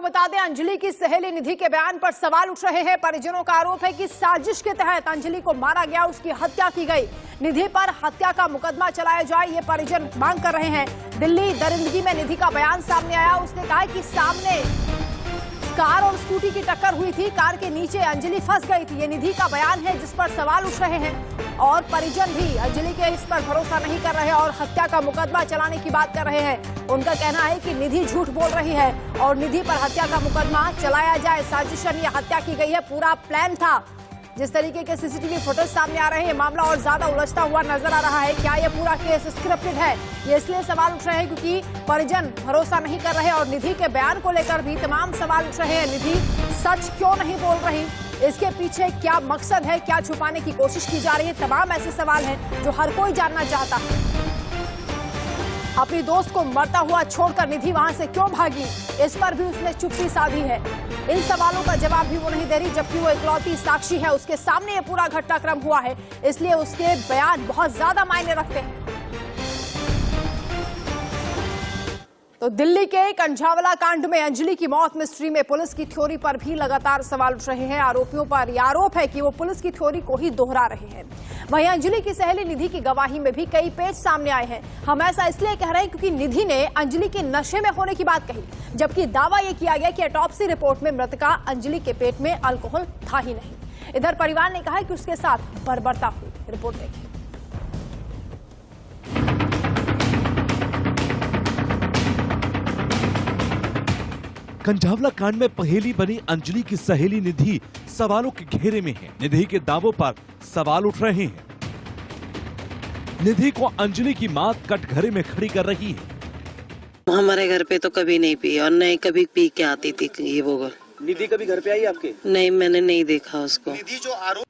बता दें, अंजलि की सहेली निधि के बयान पर सवाल उठ रहे हैं। परिजनों का आरोप है कि साजिश के तहत अंजलि को मारा गया, उसकी हत्या की गई। निधि पर हत्या का मुकदमा चलाया जाए, ये परिजन मांग कर रहे हैं। दिल्ली दरिंदगी में निधि का बयान सामने आया। उसने कहा कि सामने कार और स्कूटी की टक्कर हुई थी, कार के नीचे अंजलि फंस गई थी। ये निधि का बयान है जिस पर सवाल उठ रहे हैं और परिजन भी अंजलि के इस पर भरोसा नहीं कर रहे और हत्या का मुकदमा चलाने की बात कर रहे हैं। उनका कहना है कि निधि झूठ बोल रही है और निधि पर हत्या का मुकदमा चलाया जाए। साजिशन ये हत्या की गई है, पूरा प्लान था। जिस तरीके के सीसीटीवी फुटेज सामने आ रहे हैं, ये मामला और ज्यादा उलझता हुआ नजर आ रहा है। क्या ये पूरा केस स्क्रिप्टेड है? ये इसलिए सवाल उठ रहे हैं क्योंकि परिजन भरोसा नहीं कर रहे और निधि के बयान को लेकर भी तमाम सवाल उठ रहे हैं। निधि सच क्यों नहीं बोल रही, इसके पीछे क्या मकसद है, क्या छुपाने की कोशिश की जा रही है? तमाम ऐसे सवाल हैं जो हर कोई जानना चाहता है। अपनी दोस्त को मरता हुआ छोड़कर निधि वहां से क्यों भागी, इस पर भी उसने चुप्पी साधी है। इन सवालों का जवाब भी वो नहीं दे रही, जबकि वो इकलौती साक्षी है। उसके सामने ये पूरा घटनाक्रम हुआ है, इसलिए उसके बयान बहुत ज्यादा मायने रखते हैं। तो दिल्ली के कंझावला कांड में अंजलि की मौत मिस्ट्री में पुलिस की थ्योरी पर भी लगातार सवाल उठ रहे हैं। आरोपियों पर यह आरोप है कि वो पुलिस की थ्योरी को ही दोहरा रहे हैं। वहीं अंजलि की सहेली निधि की गवाही में भी कई पेच सामने आए हैं। हम ऐसा इसलिए कह रहे हैं क्योंकि निधि ने अंजलि के नशे में होने की बात कही, जबकि दावा यह किया गया कि ऑटोप्सी रिपोर्ट में मृतका अंजलि के पेट में अल्कोहल था ही नहीं। इधर परिवार ने कहा कि उसके साथ बर्बरता हुई। रिपोर्ट देखिए। कंझावला कांड में पहेली बनी अंजलि की सहेली निधि सवालों के घेरे में है। निधि के दावों पर सवाल उठ रहे हैं। निधि को अंजलि की मां कटघरे में खड़ी कर रही है। हमारे घर पे तो कभी नहीं पी और नहीं कभी पी के आती थी ये वो। निधि कभी घर पे आई आपके? नहीं, मैंने नहीं देखा उसको। निधि जो आरोप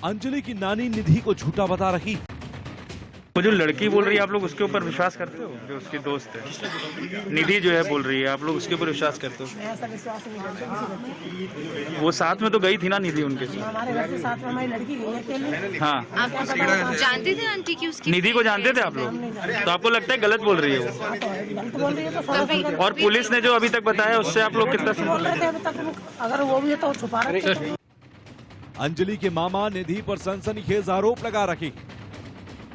अंजलि की नानी निधि को झूठा बता रही। वो जो लड़की बोल रही है, आप लोग उसके ऊपर विश्वास करते हो? जो उसकी दोस्त है निधि जो है बोल रही है, आप लोग उसके ऊपर विश्वास करते हो? ऐसा विश्वास नहीं करते। वो साथ में तो गई थी ना निधि उनके साथ? हमारे घर से साथ में हमारी लड़की गई है अकेले। हाँ, आप जानते थे आंटी की उसकी? निधि को जानते थे आप लोग? तो आपको लगता है गलत बोल रही है वो? गलत बोल रही है तो और पुलिस ने जो अभी तक बताया उससे आप लोग कितना बोल रहे थे अभी तक, अगर वो भी है तो छुपा रहे थे। अंजलि के मामा निधि पर सनसनीखेज आरोप लगा रखे।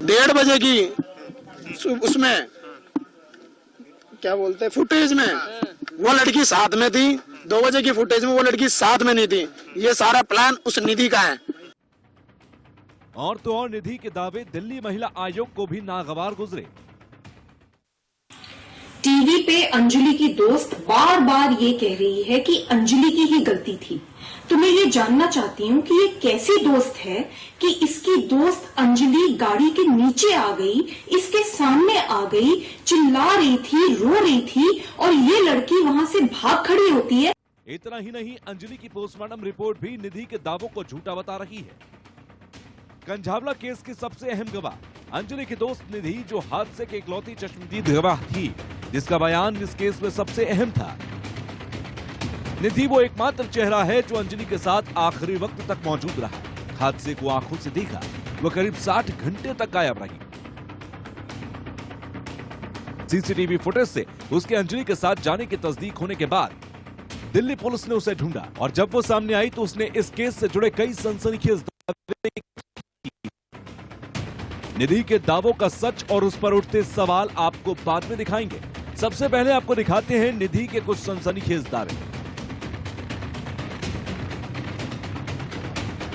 1:30 बजे की उसमें क्या बोलते हैं फुटेज में वो लड़की साथ में थी, 2 बजे की फुटेज में वो लड़की साथ में नहीं थी। ये सारा प्लान उस निधि का है। और तो और निधि के दावे दिल्ली महिला आयोग को भी नागवार गुजरे। टीवी पे अंजलि की दोस्त बार बार ये कह रही है कि अंजलि की ही गलती थी। तो मैं ये जानना चाहती हूँ कि ये कैसी दोस्त है कि इसकी दोस्त अंजलि गाड़ी के नीचे आ गई, इसके सामने आ गई, चिल्ला रही थी, रो रही थी और ये लड़की वहां से भाग खड़ी होती है। इतना ही नहीं, अंजलि की पोस्टमार्टम रिपोर्ट भी निधि के दावों को झूठा बता रही है। कंझावला केस की सबसे अहम गवाह अंजलि की दोस्त निधि, जो हादसे के इकलौती चश्मदीद गवाह थी, जिसका बयान इस केस में सबसे अहम था। निधि वो एकमात्र चेहरा है जो अंजलि के साथ आखिरी वक्त तक मौजूद रहा, हादसे को आंखों से देखा। वो करीब 60 घंटे तक गायब रही। सीसीटीवी फुटेज से उसके अंजलि के साथ जाने की तस्दीक होने के बाद दिल्ली पुलिस ने उसे ढूंढा और जब वो सामने आई तो उसने इस केस से जुड़े कई सनसनीखेज दावे किए। निधि के दावों का सच और उस पर उठते सवाल आपको बाद में दिखाएंगे। सबसे पहले आपको दिखाते हैं निधि के कुछ सनसनीखेज दावे।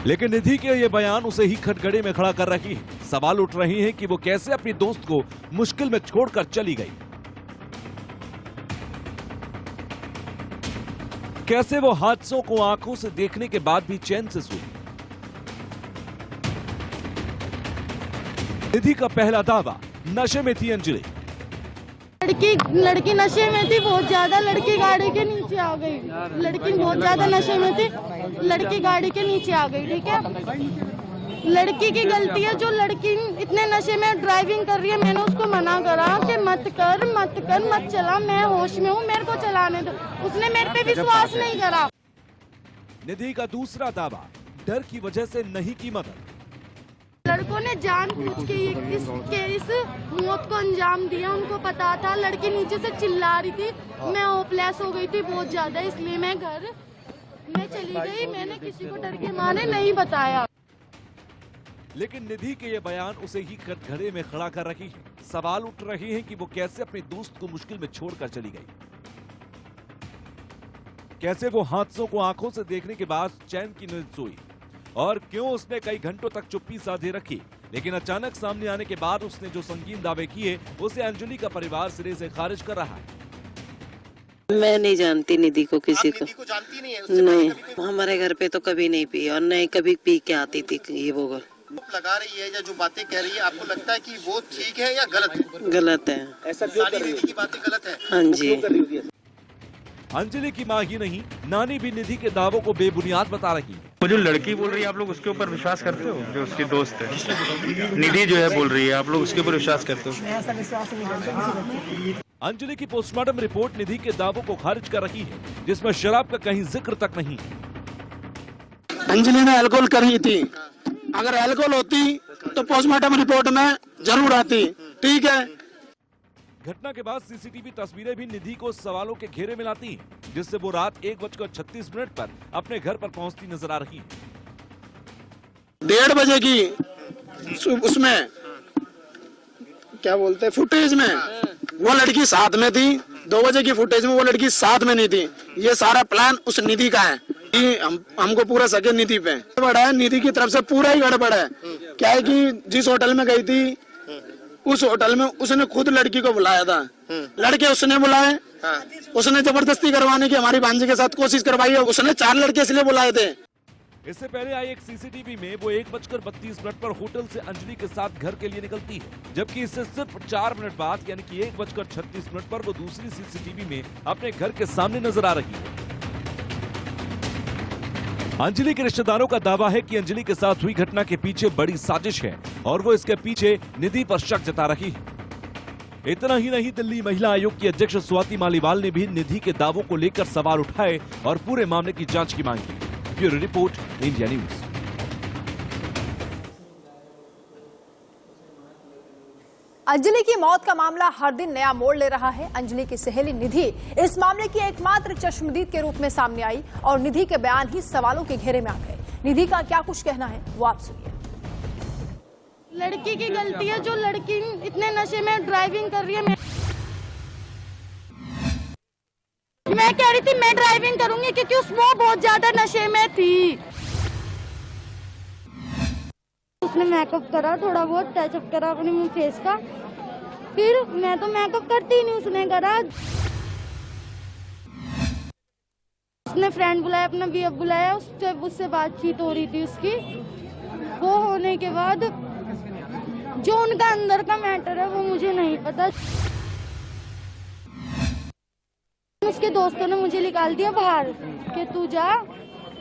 लेकिन निधि के ये बयान उसे ही खटखड़े में खड़ा कर रही है। सवाल उठ रहे हैं कि वो कैसे अपनी दोस्त को मुश्किल में छोड़कर चली गई, कैसे वो हादसों को आंखों से देखने के बाद भी चैन से सोई। निधि का पहला दावा, नशे में थी अंजलि। लड़की नशे में थी बहुत ज्यादा। लड़की गाड़ी के नीचे आ गई। लड़की बहुत ज्यादा नशे में थी, लड़की गाड़ी के नीचे आ गई। ठीक है, लड़की की गलती है जो लड़की इतने नशे में ड्राइविंग कर रही है। मैंने उसको मना करा कि मत कर, मत चला, मैं होश में हूँ, मेरे को चलाने दो। उसने मेरे पे विश्वास नहीं करा। निधि का दूसरा दावा, डर की वजह से नहीं की मदद। लड़कों ने जानबूझ के इस मौत को अंजाम दिया। उनको पता था, लड़की नीचे से चिल्ला रही थी, मैं होपलेस हो गई थी बहुत ज्यादा, इसलिए मैं घर में चली गई। मैंने किसी को डर के मारे नहीं बताया। लेकिन निधि के ये बयान उसे ही कटघरे में खड़ा कर रही है। सवाल उठ रहे हैं कि वो कैसे अपने दोस्त को मुश्किल में छोड़कर चली गई, कैसे वो हादसों को आंखों से देखने के बाद चैन की नींद सोई, और क्यों उसने कई घंटों तक चुप्पी साधे रखी। लेकिन अचानक सामने आने के बाद उसने जो संगीन दावे किए, उसे अंजलि का परिवार सिरे से खारिज कर रहा है। मैं नहीं जानती निधि को, किसी को। निधि को जानती नहीं है? उससे नहीं, पहले कभी हमारे घर पे तो कभी नहीं पी, और नहीं कभी पी के आती थी। ये वो लगा रही है या जो बातें कह रही है, आपको लगता है कि वो ठीक है या गलत है? गलत है। ऐसा क्यों कर रही है? की बातें गलत है? हाँ जी। अंजलि की मां ही नहीं, नानी भी निधि के दावों को बेबुनियाद बता रही है। वो जो लड़की बोल रही है आप लोग उसके ऊपर विश्वास करते हो? जो उसकी दोस्त है निधि जो है बोल रही है, आप लोग उसके ऊपर विश्वास करते हो? मैं ऐसा विश्वास नहीं करता। अंजलि की पोस्टमार्टम रिपोर्ट निधि के दावों को खारिज कर रही है, जिसमें शराब का कहीं जिक्र तक नहीं। अंजलि ने अल्कोहल करी थी, अगर अल्कोहल होती तो पोस्टमार्टम रिपोर्ट में जरूर आती। ठीक है। घटना के बाद सीसीटीवी तस्वीरें भी निधि को सवालों के घेरे में लाती हैं, जिससे वो रात 1:36 पर अपने घर पर पहुंचती नजर आ रही है। 1:30 बजे की उसमें क्या बोलते हैं फुटेज में वो लड़की साथ में थी, 2 बजे की फुटेज में वो लड़की साथ में नहीं थी। ये सारा प्लान उस निधि का है। हमको पूरा सके निधि पे गड़बड़ है, निधि की तरफ से पूरा ही गड़बड़ है। क्या है कि जिस होटल में गई थी, उस होटल में उसने खुद लड़की को बुलाया था, लड़के उसने बुलाए। उसने जबरदस्ती करवाने की हमारी भांजी के साथ कोशिश करवाई है। उसने 4 लड़के इसलिए बुलाए थे। इससे पहले आई एक सीसीटीवी में वो 1:32 पर होटल से अंजलि के साथ घर के लिए निकलती है, जबकि इससे सिर्फ 4 मिनट बाद यानी कि 1:36 पर वो दूसरी सीसीटीवी में अपने घर के सामने नजर आ रही है। अंजलि के रिश्तेदारों का दावा है कि अंजलि के साथ हुई घटना के पीछे बड़ी साजिश है और वो इसके पीछे निधि पर शक जता रही है। इतना ही नहीं, दिल्ली महिला आयोग की अध्यक्ष स्वाति मालीवाल ने भी निधि के दावों को लेकर सवाल उठाए और पूरे मामले की जांच की मांग की। Bureau report, India news. Anjali की मौत का मामला हर दिन नया मोड़ ले रहा है। अंजलि की सहेली निधि इस मामले की एकमात्र चश्मदीद के रूप में सामने आई और निधि के बयान ही सवालों के घेरे में आ गए। निधि का क्या कुछ कहना है वो आप सुनिए। लड़की की गलती है, जो लड़की इतने नशे में ड्राइविंग कर रही है। मैं कह रही थी मैं ड्राइविंग करूंगी क्योंकि उसमें बहुत ज्यादा नशे में थी। उसने मेकअप करा, थोड़ा बहुत टचअप करा अपने मुंह फेस का, फिर मैं तो मेकअप करती ही नहीं, उसने करा। उसने फ्रेंड बुलाया, अपना बीएफ बुलाया, उससे बातचीत हो रही थी उसकी। वो होने के बाद जो उनका अंदर का मैटर है वो मुझे नहीं पता। उसके दोस्तों ने मुझे निकाल दिया बाहर कि तू जा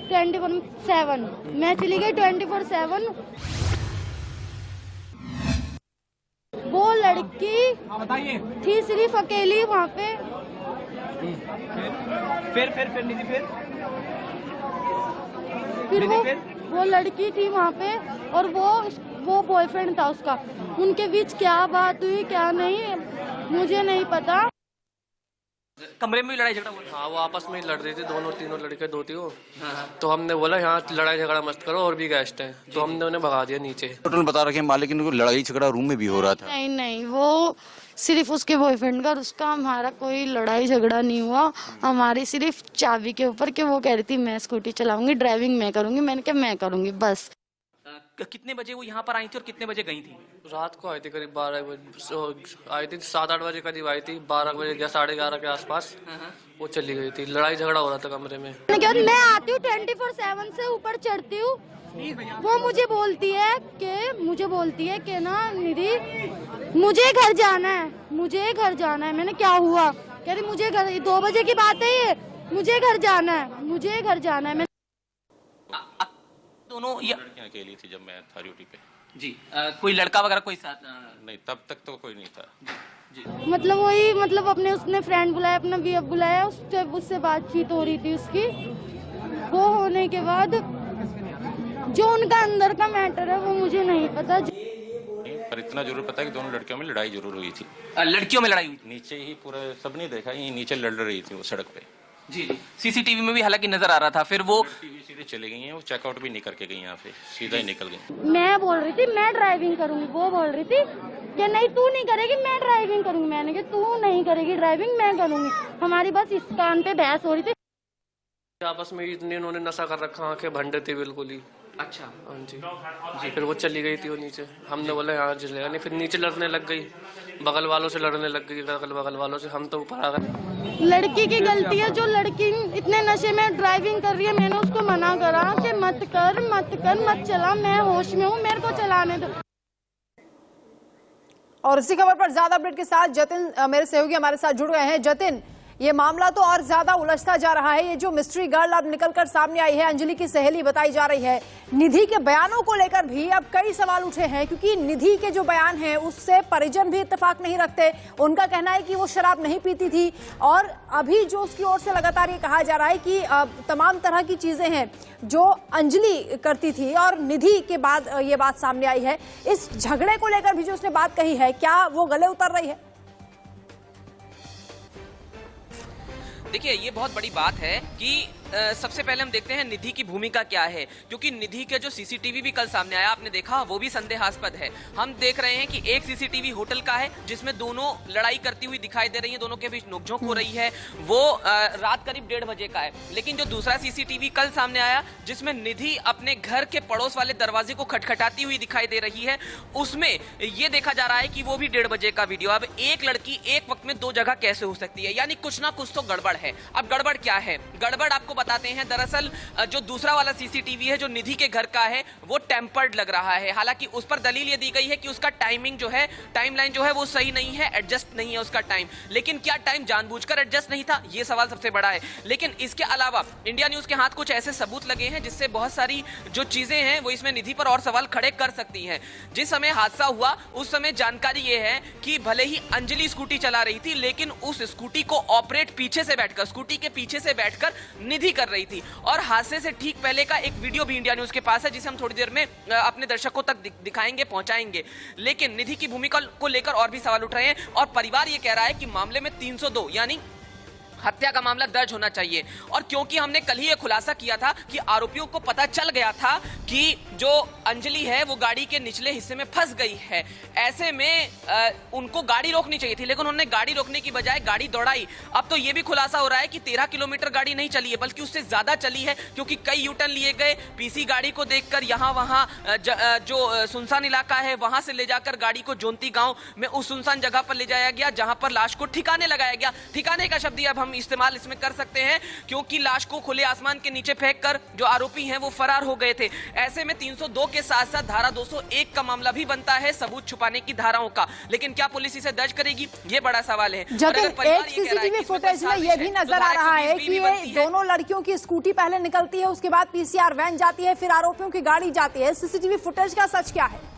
24/7। मैं चली गई 24/7। वो लड़की थी सिर्फ अकेली वहाँ पे। फिर वो लड़की थी वहाँ पे और वो बॉयफ्रेंड था उसका। उनके बीच क्या बात हुई क्या नहीं मुझे नहीं पता। कमरे में भी लड़ाई झगड़ा हुआ? हाँ, वो आपस में ही लड़ रही थी, तीनों लड़के दो थी वो। तो हमने बोला यहाँ लड़ाई झगड़ा मत करो और भी गेस्ट हैं, तो हमने उन्हें भगा दिया नीचे। होटल बता रखे मालिक, इनको लड़ाई झगड़ा रूम में भी हो रहा था। नहीं, वो सिर्फ उसके बॉयफ्रेंड का और उसका हमारा कोई लड़ाई झगड़ा नहीं हुआ। हमारी सिर्फ चाबी के ऊपर कि वो कह रही थी मैं स्कूटी चलाऊंगी, ड्राइविंग मैं करूंगी। मैंने कहा मैं करूंगी बस। कितने बजे वो यहाँ पर आई थी और कितने बजे गई थी? रात को आई थी, करीब 12 बजे आई थी, 7-8 बजे करीब आई थी। 12 बजे या 11:30 के आसपास वो चली गई थी। लड़ाई झगड़ा हो रहा था कमरे में। मैं आती हूँ 24/7 से ऊपर चढ़ती हूँ। वो मुझे बोलती है कि ना निधि मुझे घर जाना है। मैंने क्या हुआ? कह रही मुझे घर, 2 बजे की बात है ये, मुझे घर जाना है। दोनों अकेली थी जब मैं था ड्यूटी पे। जी कोई लड़का वगैरह कोई साथ? नहीं, तब तक तो कोई नहीं था। जी। मतलब अपने उसने फ्रेंड बुलाया, अपना बीएफ बुलाया, उससे बातचीत हो रही थी उसकी। वो होने के बाद जो उनका अंदर का मैटर है वो मुझे नहीं पता। पर इतना जरूर पता है कि दोनों लड़कियों में लड़ाई जरूर हुई थी। लड़कियों में लड़ाई हुई? नीचे ही पूरा सब नहीं देखा, ये नीचे लड़ रही थी वो सड़क पे। जी जी, सीसीटीवी में भी हालांकि नजर आ रहा था। फिर वो सीधे चले गई हैं, वो चेकआउट भी नहीं करके गई यहाँ पे, सीधा ही निकल गई। मैं बोल रही थी मैं ड्राइविंग करूंगी, वो बोल रही थी कि नहीं तू नहीं करेगी मैं ड्राइविंग करूंगी। मैंने कहा तू नहीं करेगी ड्राइविंग मैं करूंगी। हमारी बस इस कान पे बहस हो रही थी। आपस में इतने उन्होंने नशा कर रखा, आंखें भंडे थी बिल्कुल ही। अच्छा हाँ जी जी। फिर वो चली गई थी वो नीचे, हमने बोला यहाँ चलेगा नहीं, फिर नीचे लड़ने लग गई, बगल वालों से लड़ने लग गई, बगल वालों से। हम तो ऊपर आ गए। लड़की की गलती है, जो लड़की इतने नशे में ड्राइविंग कर रही है। मैंने उसको मना करा कि मत कर मत चला, मैं होश में हूँ, मेरे को चलाने दो। और इसी खबर पर ज्यादा अपडेट के साथ जतिन मेरे सहयोगी हमारे साथ जुड़ गए हैं। जतिन, ये मामला तो और ज्यादा उलझता जा रहा है। ये जो मिस्ट्री गर्ल अब निकलकर सामने आई है, अंजलि की सहेली बताई जा रही है, निधि के बयानों को लेकर भी अब कई सवाल उठे हैं, क्योंकि निधि के जो बयान हैं उससे परिजन भी इत्तेफाक नहीं रखते। उनका कहना है कि वो शराब नहीं पीती थी, और अभी जो उसकी ओर से लगातार ये कहा जा रहा है कि तमाम तरह की चीजें हैं जो अंजलि करती थी, और निधि के बाद ये बात सामने आई है। इस झगड़े को लेकर भी जो उसने बात कही है, क्या वो गले उतर रही है? देखिए, ये बहुत बड़ी बात है कि सबसे पहले हम देखते हैं निधि की भूमिका क्या है, क्योंकि निधि के जो सीसीटीवी भी कल सामने आया, आपने देखा, वो भी संदेहास्पद है। हम देख रहे हैं कि एक सीसीटीवी होटल का है जिसमें दोनों लड़ाई करती हुई दिखाई दे रही है, दोनों के बीच नोकझोंक हो रही है, वो रात करीब 1:30 बजे का है। लेकिन जो दूसरा सीसीटीवी कल सामने आया जिसमें निधि अपने घर के पड़ोस वाले दरवाजे को खटखटाती हुई दिखाई दे रही है, उसमें ये देखा जा रहा है कि वो भी 1:30 बजे का वीडियो। अब एक लड़की एक वक्त में 2 जगह कैसे हो सकती है? यानी कुछ ना कुछ तो गड़बड़ है। अब गड़बड़ क्या है? गड़बड़ आपको बताते हैं। दरअसल जो दूसरा वाला सीसीटीवी है जो निधि के घर का है, वो टेम्पर्ड लग रहा है। हालांकि उस पर दलील ये दी गई है कि उसका टाइमिंग जो है, टाइमलाइन जो है वो सही नहीं है, एडजस्ट नहीं है उसका टाइम। लेकिन क्या टाइम जानबूझकर एडजस्ट नहीं था? ये सवाल सबसे बड़ा है। लेकिन इसके अलावा इंडिया न्यूज के हाथ कुछ ऐसे सबूत लगे हैं जिससे बहुत सारी जो चीजें हैं वो इसमें निधि पर और सवाल खड़े कर सकती हैं। जिस समय हादसा हुआ उस समय जानकारी ये है कि भले ही अंजलि स्कूटी चला रही थी, लेकिन उस स्कूटी को ऑपरेट पीछे से बैठकर, स्कूटी के पीछे से बैठकर निधि कर रही थी। और हादसे से ठीक पहले का एक वीडियो भी इंडिया न्यूज के पास है, जिसे हम थोड़ी देर में अपने दर्शकों तक दिखाएंगे, पहुंचाएंगे। लेकिन निधि की भूमिका को लेकर और भी सवाल उठ रहे हैं, और परिवार ये कह रहा है कि मामले में 302 यानी हत्या का मामला दर्ज होना चाहिए। और क्योंकि हमने कल ही ये खुलासा किया था कि आरोपियों को पता चल गया था कि जो अंजलि है वो गाड़ी के निचले हिस्से में फंस गई है, ऐसे में उनको गाड़ी रोकनी चाहिए थी, लेकिन उन्होंने गाड़ी रोकने की बजाय गाड़ी दौड़ाई। अब तो ये भी खुलासा हो रहा है कि 13 किलोमीटर गाड़ी नहीं चली है, बल्कि उससे ज्यादा चली है, क्योंकि कई यूटर्न लिए गए। पीसी गाड़ी को देखकर यहाँ वहाँ जो सुनसान इलाका है वहां से ले जाकर गाड़ी को जोंती गांव में उस सुनसान जगह पर ले जाया गया, जहां पर लाश को ठिकाने लगाया गया। ठिकाने का शब्द अब हम इस्तेमाल इसमें कर सकते हैं, क्योंकि लाश को खुले आसमान के नीचे फेंककर जो आरोपी हैं वो फरार हो गए थे। ऐसे में 302 के साथ साथ धारा 201 का मामला भी बनता है, सबूत छुपाने की धाराओं का। लेकिन क्या पुलिस इसे दर्ज करेगी, ये बड़ा सवाल है। जतिन, एक सीसीटीवी फुटेज में ये भी नजर आ रहा है कि ये दोनों लड़कियों की स्कूटी पहले निकलती है, उसके बाद पीसीआर वैन जाती है, फिर आरोपियों की गाड़ी जाती है। सीसीटीवी फुटेज का सच क्या है?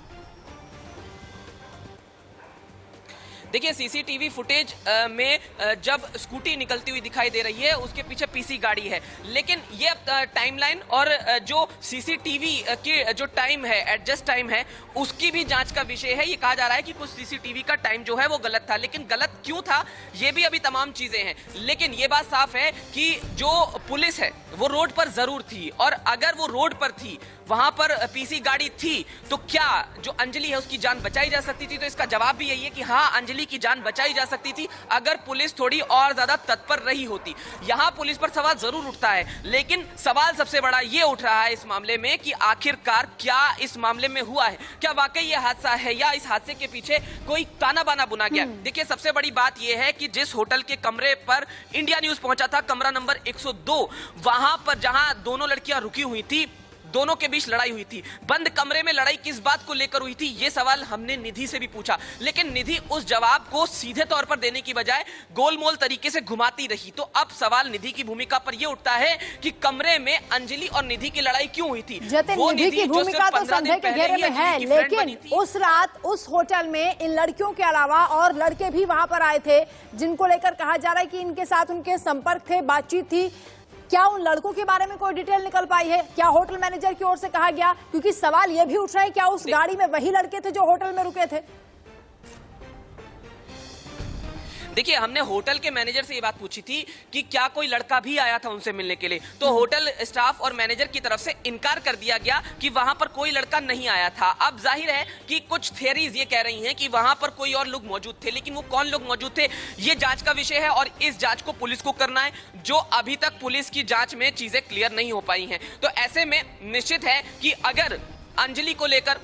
देखिए, सीसीटीवी फुटेज में जब स्कूटी निकलती हुई दिखाई दे रही है, उसके पीछे पीसी गाड़ी है। लेकिन ये टाइमलाइन और जो सीसीटीवी की जो टाइम है, एडजस्ट टाइम है, उसकी भी जांच का विषय है। ये कहा जा रहा है कि कुछ सीसीटीवी का टाइम जो है वो गलत था, लेकिन गलत क्यों था ये भी अभी तमाम चीजें हैं। लेकिन ये बात साफ है कि जो पुलिस है वो रोड पर जरूर थी, और अगर वो रोड पर थी, वहां पर पीसी गाड़ी थी, तो क्या जो अंजलि है उसकी जान बचाई जा सकती थी? तो इसका जवाब भी यही है कि हाँ, अंजलि की जान बचाई जा सकती थी अगर पुलिस थोड़ी और ज्यादा तत्पर रही होती। यहाँ पुलिस पर सवाल जरूर उठता है, लेकिन सवाल सबसे बड़ा ये उठ रहा है इस मामले में कि आखिरकार क्या इस मामले में हुआ है? क्या वाकई ये हादसा है, या इस हादसे के पीछे कोई ताना बाना बुना गया? देखिए, सबसे बड़ी बात यह है कि जिस होटल के कमरे पर इंडिया न्यूज पहुंचा था, कमरा नंबर 102, वहां पर जहां दोनों लड़कियां रुकी हुई थी, दोनों के बीच लड़ाई हुई थी। बंद कमरे में लड़ाई किस बात को लेकर हुई थी, ये सवाल हमने निधि से भी पूछा, लेकिन निधि उस जवाब को सीधे तौर पर देने की बजाय गोलमोल तरीके से घुमाती रही। तो अब सवाल निधि की भूमिका पर यह उठता है कि कमरे में अंजलि और निधि की लड़ाई क्यों हुई थी? वो निधि की भूमिका तो संदेह के घेरे में है, लेकिन उस रात उस होटल में इन लड़कियों के अलावा और लड़के भी वहां पर आए थे, जिनको लेकर कहा जा रहा है कि इनके साथ उनके संपर्क थे, बातचीत थी। क्या उन लड़कों के बारे में कोई डिटेल निकल पाई है? क्या होटल मैनेजर की ओर से कहा गया? क्योंकि सवाल यह भी उठ रहा है, क्या उस गाड़ी में वही लड़के थे जो होटल में रुके थे? देखिए, हमने होटल के मैनेजर से ये बात पूछी थी कि क्या कोई लड़का भी आया था उनसे मिलने के लिए, तो होटल स्टाफ और मैनेजर की तरफ से इनकार कर दिया गया कि वहां पर कोई लड़का नहीं आया था। अब जाहिर है कि कुछ थियरीज ये कह रही हैं कि वहां पर कोई और लोग मौजूद थे, लेकिन वो कौन लोग मौजूद थे ये जांच का विषय है और इस जांच को पुलिस को करना है, जो अभी तक पुलिस की जांच में चीजें क्लियर नहीं हो पाई हैं। तो ऐसे में निश्चित है कि अगर अंजलि को लेकर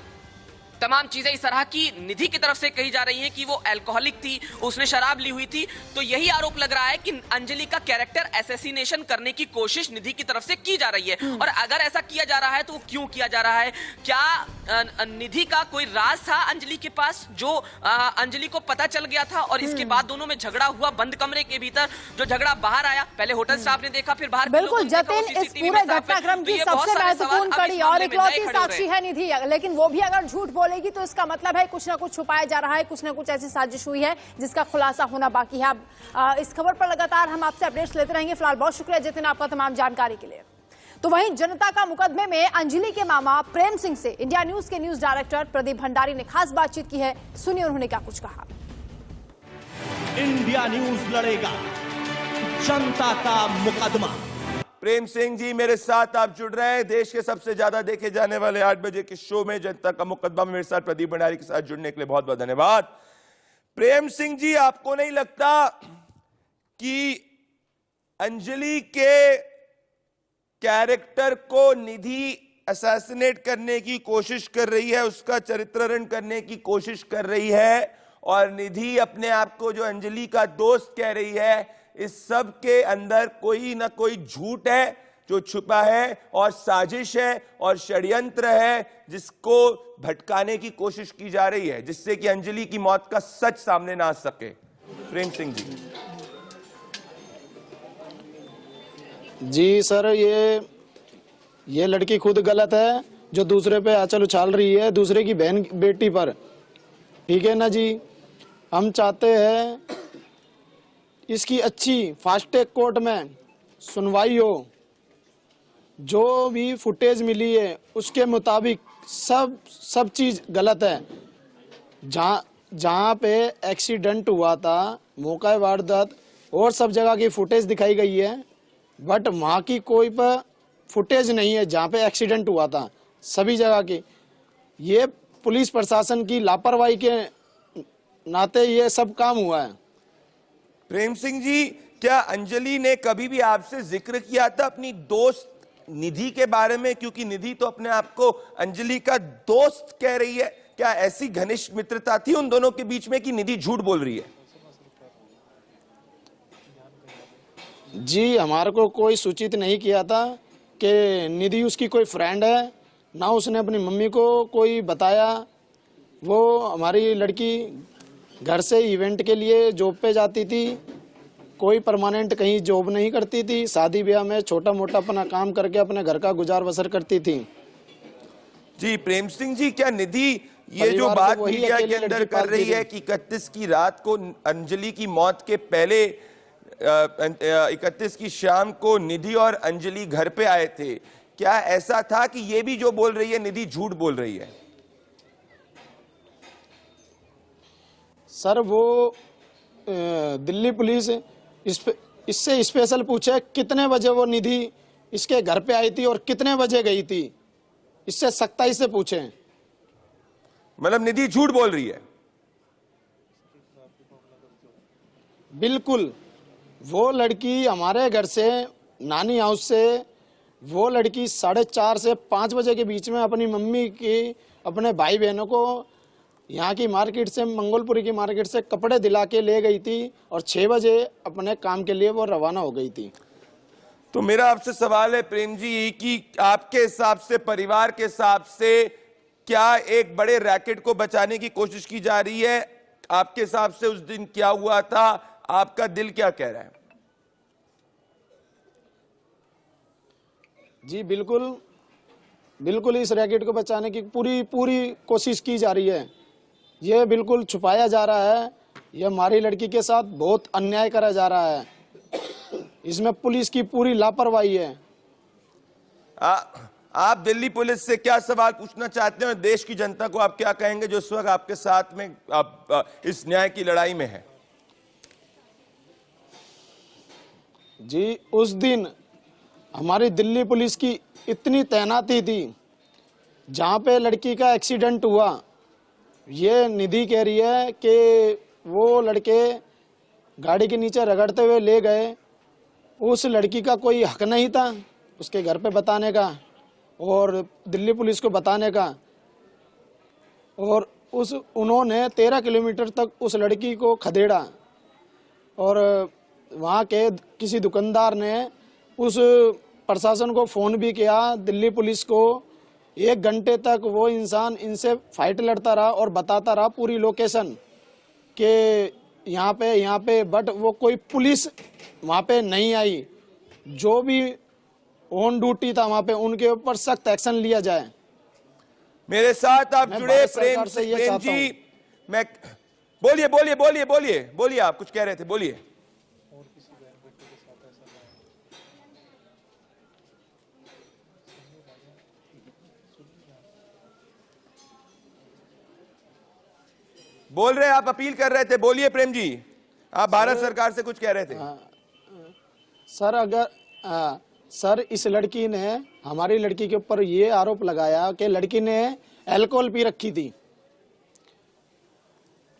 तमाम चीजें इस तरह की निधि की तरफ से कही जा रही हैं कि वो अल्कोहलिक थी, उसने शराब ली हुई थी, तो यही आरोप लग रहा है कि अंजलि का कैरेक्टर असैसिनेशन करने की कोशिश निधि की तरफ से की जा रही है। और अगर ऐसा किया जा रहा है तो वो क्यों किया जा रहा है? क्या निधि का कोई राज था अंजलि के पास जो अंजलि को पता चल गया था और इसके बाद दोनों में झगड़ा हुआ बंद कमरे के भीतर, जो झगड़ा बाहर आया, पहले होटल स्टाफ ने देखा, फिर बाहर बिल्कुल जतिन, इस पूरे घटनाक्रम की सबसे महत्वपूर्ण कड़ी और इकलौती साक्षी है निधि, लेकिन वो भी अगर झूठ बोलेगी तो इसका मतलब है कुछ ना कुछ छुपाया जा रहा है, कुछ ना कुछ ऐसी साजिश हुई है जिसका खुलासा होना बाकी है। अब इस खबर पर लगातार हम आपसे अपडेट्स लेते रहेंगे। फिलहाल बहुत शुक्रिया जतिन आपका तमाम जानकारी के लिए। तो वहीं जनता का मुकदमे में अंजलि के मामा प्रेम सिंह से इंडिया न्यूज के न्यूज डायरेक्टर प्रदीप भंडारी ने खास बातचीत की है। सुनिए उन्होंने क्या कुछ कहा। इंडिया न्यूज लड़ेगा जनता का मुकदमा। प्रेम सिंह जी मेरे साथ आप जुड़ रहे हैं देश के सबसे ज्यादा देखे जाने वाले 8 बजे के शो में जनता का मुकदमा में मेरे साथ प्रदीप भंडारी के साथ जुड़ने के लिए बहुत बहुत धन्यवाद। प्रेम सिंह जी, आपको नहीं लगता कि अंजलि के कैरेक्टर को निधि असैसिनेट करने की कोशिश कर रही है, उसका चरित्रहरण करने की कोशिश कर रही है, और निधि अपने आप को जो अंजलि का दोस्त कह रही है, इस सब के अंदर कोई ना कोई झूठ है जो छुपा है और साजिश है और षड्यंत्र है जिसको भटकाने की कोशिश की जा रही है, जिससे कि अंजलि की मौत का सच सामने ना आ सके। प्रेम सिंह जी सर, ये लड़की खुद गलत है जो दूसरे पे आंचल उछाल रही है, दूसरे की बहन बेटी पर, ठीक है ना जी। हम चाहते हैं इसकी अच्छी फास्ट ट्रैक कोर्ट में सुनवाई हो, जो भी फुटेज मिली है उसके मुताबिक सब चीज गलत है। जहाँ पे एक्सीडेंट हुआ था, मौका वारदात और सब जगह की फुटेज दिखाई गई है, बट वहाँ की कोई पर फुटेज नहीं है जहाँ पे एक्सीडेंट हुआ था। सभी जगह की ये पुलिस प्रशासन की लापरवाही के नाते ये सब काम हुआ है। प्रेम सिंह जी, क्या अंजलि ने कभी भी आपसे जिक्र किया था अपनी दोस्त निधि के बारे में? क्योंकि निधि तो अपने आप को अंजलि का दोस्त कह रही है। क्या ऐसी घनिष्ठ मित्रता थी उन दोनों के बीच में कि निधि झूठ बोल रही है? जी, हमारे को कोई सूचित नहीं किया था कि निधि उसकी कोई फ्रेंड है, ना उसने अपनी मम्मी को कोई बताया। वो हमारी लड़की घर से इवेंट के लिए जॉब पे जाती थी, कोई परमानेंट कहीं जॉब नहीं करती थी, शादी ब्याह में छोटा मोटा अपना काम करके अपने घर का गुजार बसर करती थी। जी प्रेम सिंह जी, क्या निधि ये जो बात मीडिया के अंदर कर रही है कि 31 की रात को अंजलि की मौत के पहले 31 की शाम को निधि और अंजलि घर पे आए थे, क्या ऐसा था कि ये भी जो बोल रही है निधि झूठ बोल रही है? सर, वो दिल्ली पुलिस इससे स्पेशल पूछे कितने बजे वो निधि इसके घर पे आई थी और कितने बजे गई थी, इससे सख्ताई से पूछे। मतलब निधि झूठ बोल रही है? बिल्कुल। वो लड़की हमारे घर से, नानी हाउस से, वो लड़की 4:30 से 5 बजे के बीच में अपनी मम्मी की, अपने भाई बहनों को यहाँ की मार्केट से, मंगोलपुरी की मार्केट से कपड़े दिला के ले गई थी और 6 बजे अपने काम के लिए वो रवाना हो गई थी। तो मेरा आपसे सवाल है प्रेम जी कि आपके हिसाब से, परिवार के हिसाब से, क्या एक बड़े रैकेट को बचाने की कोशिश की जा रही है? आपके हिसाब से उस दिन क्या हुआ था? आपका दिल क्या कह रहा है? जी बिल्कुल इस रैकेट को बचाने की पूरी कोशिश की जा रही है। ये बिल्कुल छुपाया जा रहा है। ये हमारी लड़की के साथ बहुत अन्याय करा जा रहा है। इसमें पुलिस की पूरी लापरवाही है। आप दिल्ली पुलिस से क्या सवाल पूछना चाहते हैं और देश की जनता को आप क्या कहेंगे जो इस वक्त आपके साथ में इस न्याय की लड़ाई में है? जी, उस दिन हमारी दिल्ली पुलिस की इतनी तैनाती थी, जहां पे लड़की का एक्सीडेंट हुआ, ये निधि कह रही है कि वो लड़के गाड़ी के नीचे रगड़ते हुए ले गए। उस लड़की का कोई हक नहीं था उसके घर पे बताने का और दिल्ली पुलिस को बताने का, और उन्होंने 13 किलोमीटर तक उस लड़की को खदेड़ा और वहाँ के किसी दुकानदार ने उस प्रशासन को फ़ोन भी किया, दिल्ली पुलिस को। 1 घंटे तक वो इंसान इनसे फाइट लड़ता रहा और बताता रहा पूरी लोकेशन कि यहाँ पे, बट वो कोई पुलिस वहाँ पे नहीं आई। जो भी ऑन ड्यूटी था वहाँ पे, उनके ऊपर सख्त एक्शन लिया जाए। मेरे साथ आप जुड़े प्रेम जी, मैं बोलिए, आप कुछ कह रहे थे, बोलिए। बोल रहे, आप अपील कर रहे थे, बोलिए प्रेम जी, आप भारत सरकार से कुछ कह रहे थे। सर, इस लड़की ने हमारी लड़की के ऊपर ये आरोप लगाया कि लड़की ने अल्कोहल पी रखी थी।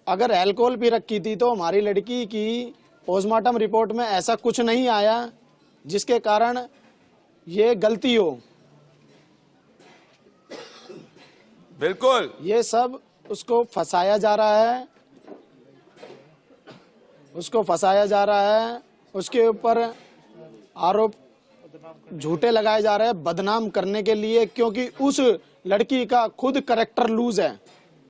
अगर अल्कोहल पी रखी थी तो हमारी लड़की की पोस्टमार्टम रिपोर्ट में ऐसा कुछ नहीं आया जिसके कारण ये गलती हो। बिल्कुल, ये सब उसको फंसाया जा रहा है, उसके ऊपर आरोप झूठे लगाए जा रहे हैं बदनाम करने के लिए, क्योंकि उस लड़की का खुद कैरेक्टर लूज है।